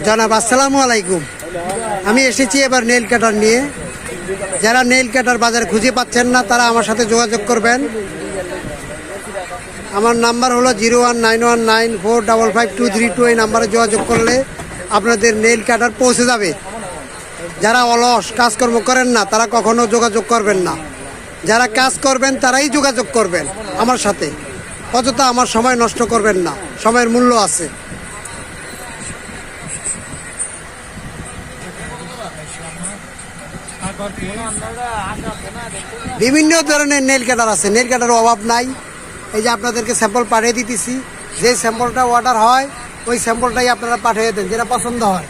জনাব আসসালামু আলাইকুম। আমি এসেছি এবার নেইল কাটার নিয়ে। যারা নেইল কাটার বাজারে খুঁজে পাচ্ছেন না তারা আমার সাথে যোগাযোগ করবেন। আমার নাম্বার হলো 019194555232। এই নাম্বারে যোগাযোগ করলে আপনাদের নেইল কাটার পৌঁছে যাবে। যারা অলস কাজকর্ম করেন না তারা কখনো যোগাযোগ করবেন না। যারা কাজ করবেন তারাই যোগাযোগ করবেন আমার সাথে। অযথা আমার সময় নষ্ট করবেন না, সময়ের মূল্য আছে। বিভিন্ন ধরনের নেইল কাটার আছে, নেইল কাটার অভাব নাই। এই যে আপনাদেরকে স্যাম্পল পাঠিয়ে দিতেছি, যে স্যাম্পলটা অর্ডার হয় ওই স্যাম্পলটাই আপনারা পাঠিয়ে দেন, যেটা পছন্দ হয়।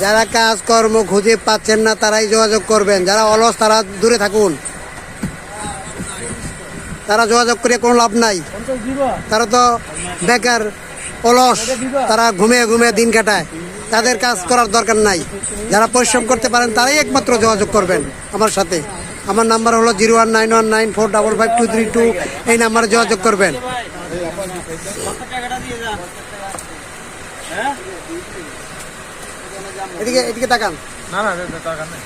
যারা কাজকর্ম খুঁজে পাচ্ছেন না তারাই যোগাযোগ করবেন। যারা অলস তারা দূরে থাকুন, তারা যোগাযোগ করে কোনো লাভ নাই। তারা তো বেকার অলস, তারা ঘুমিয়ে ঘুমিয়ে দিন কাটায়, তাদের কাজ করার দরকার নাই। যারা পরিশ্রম করতে পারেন তারাই একমাত্র যোগাযোগ করবেন আমার সাথে। আমার নাম্বার হলো 019194555232। এই নাম্বারে যোগাযোগ করবেন। এদিকে এদিকে তাকান। না না টাকা নেই।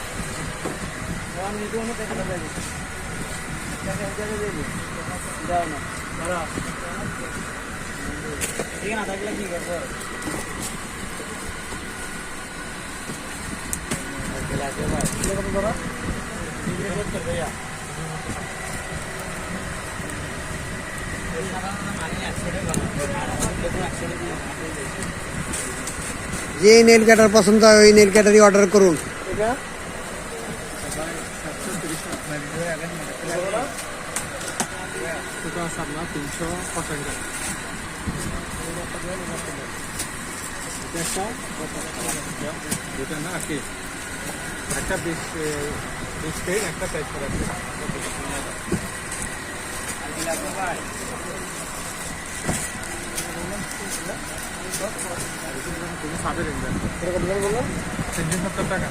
যে নেইল কাটার পছন্দ হয় ওই নেইল কাটারই অর্ডার করুন। একটা 20 পেজ একটা সাইজ করা আছে। টাকা